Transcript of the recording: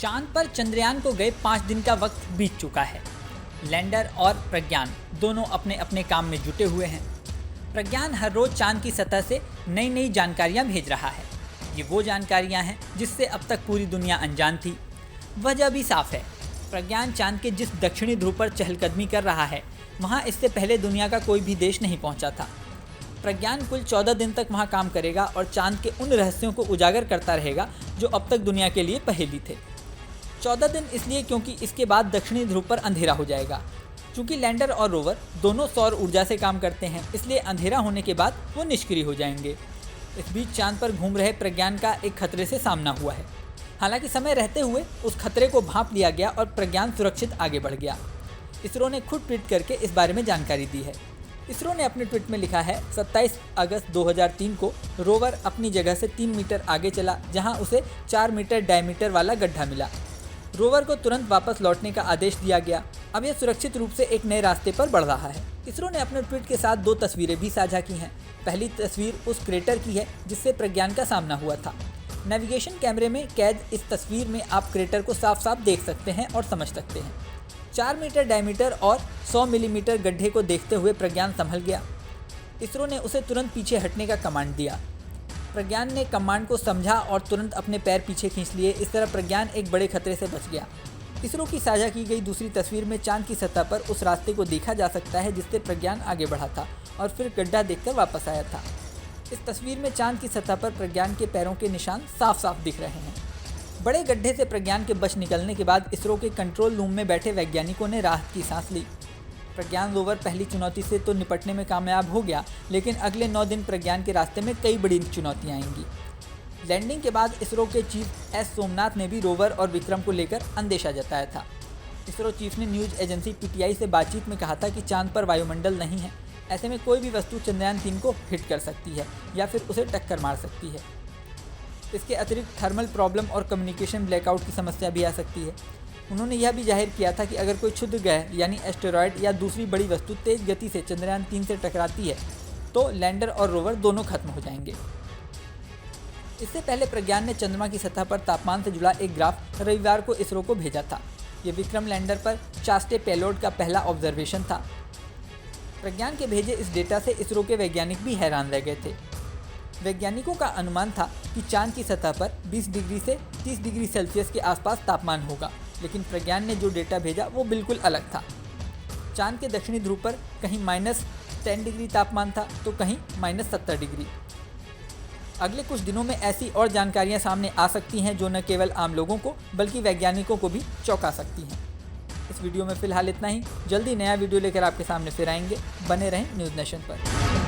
चांद पर चंद्रयान को गए 5 दिन का वक्त बीत चुका है। लैंडर और प्रज्ञान दोनों अपने अपने काम में जुटे हुए हैं। प्रज्ञान हर रोज चांद की सतह से नई नई जानकारियां भेज रहा है। ये वो जानकारियां हैं जिससे अब तक पूरी दुनिया अनजान थी। वजह भी साफ है। प्रज्ञान चांद के जिस दक्षिणी ध्रुव पर चहलकदमी कर रहा है, वहाँ इससे पहले दुनिया का कोई भी देश नहीं पहुँचा था। प्रज्ञान कुल 14 दिन तक वहाँ काम करेगा और चांद के उन रहस्यों को उजागर करता रहेगा जो अब तक दुनिया के लिए पहेली थे। 14 दिन इसलिए क्योंकि इसके बाद दक्षिणी ध्रुव पर अंधेरा हो जाएगा। चूँकि लैंडर और रोवर दोनों सौर ऊर्जा से काम करते हैं, इसलिए अंधेरा होने के बाद वो निष्क्रिय हो जाएंगे। इस बीच चांद पर घूम रहे प्रज्ञान का एक खतरे से सामना हुआ है। हालांकि समय रहते हुए उस खतरे को भांप लिया गया और प्रज्ञान सुरक्षित आगे बढ़ गया। इसरो ने खुद ट्वीट करके इस बारे में जानकारी दी है। इसरो ने अपने ट्वीट में लिखा है, 27 अगस्त 2003 को रोवर अपनी जगह से 3 मीटर आगे चला, जहां उसे 4 मीटर डायमीटर वाला गड्ढा मिला। रोवर को तुरंत वापस लौटने का आदेश दिया गया। अब यह सुरक्षित रूप से एक नए रास्ते पर बढ़ रहा है। इसरो ने अपने ट्वीट के साथ 2 तस्वीरें भी साझा की हैं। पहली तस्वीर उस क्रेटर की है जिससे प्रज्ञान का सामना हुआ था। नेविगेशन कैमरे में कैद इस तस्वीर में आप क्रेटर को साफ साफ देख सकते हैं और समझ सकते हैं। 4 मीटर डायमीटर और 100 मिलीमीटर गड्ढे को देखते हुए प्रज्ञान संभल गया। इसरो ने उसे तुरंत पीछे हटने का कमांड दिया। प्रज्ञान ने कमांड को समझा और तुरंत अपने पैर पीछे खींच लिए। इस तरह प्रज्ञान एक बड़े खतरे से बच गया। इसरो की साझा की गई दूसरी तस्वीर में चांद की सतह पर उस रास्ते को देखा जा सकता है जिससे प्रज्ञान आगे बढ़ा था और फिर गड्ढा देखकर वापस आया था। इस तस्वीर में चांद की सतह पर प्रज्ञान के पैरों के निशान साफ साफ दिख रहे हैं। बड़े गड्ढे से प्रज्ञान के बच निकलने के बाद इसरो के कंट्रोल रूम में बैठे वैज्ञानिकों ने राहत की सांस ली। प्रज्ञान रोवर पहली चुनौती से तो निपटने में कामयाब हो गया, लेकिन अगले 9 दिन प्रज्ञान के रास्ते में कई बड़ी चुनौतियां आएंगी। लैंडिंग के बाद इसरो के चीफ एस सोमनाथ ने भी रोवर और विक्रम को लेकर अंदेशा जताया था। इसरो चीफ ने न्यूज़ एजेंसी पीटीआई से बातचीत में कहा था कि चांद पर वायुमंडल नहीं है। ऐसे में कोई भी वस्तु चंद्रयान 3 को हिट कर सकती है या फिर उसे टक्कर मार सकती है। इसके अतिरिक्त थर्मल प्रॉब्लम और कम्युनिकेशन ब्लैकआउट की समस्या भी आ सकती है। उन्होंने यह भी जाहिर किया था कि अगर कोई क्षुद्र ग्रह यानी एस्टेरॉयड या दूसरी बड़ी वस्तु तेज गति से चंद्रयान 3 से टकराती है तो लैंडर और रोवर दोनों खत्म हो जाएंगे। इससे पहले प्रज्ञान ने चंद्रमा की सतह पर तापमान से जुड़ा एक ग्राफ रविवार को इसरो को भेजा था। यह विक्रम लैंडर पर चास्टे पेलोड का पहला ऑब्जर्वेशन था। प्रज्ञान के भेजे इस डेटा से इसरो के वैज्ञानिक भी हैरान रह गए थे। वैज्ञानिकों का अनुमान था कि चांद की सतह पर 20 डिग्री से 30 डिग्री सेल्सियस के आसपास तापमान होगा, लेकिन प्रज्ञान ने जो डेटा भेजा वो बिल्कुल अलग था। चांद के दक्षिणी ध्रुव पर कहीं -10 डिग्री तापमान था तो कहीं -70 डिग्री। अगले कुछ दिनों में ऐसी और जानकारियां सामने आ सकती हैं जो न केवल आम लोगों को बल्कि वैज्ञानिकों को भी चौंका सकती हैं। इस वीडियो में फ़िलहाल इतना ही। जल्दी नया वीडियो लेकर आपके सामने फिर आएंगे। बने रहें न्यूज़ नेशन पर।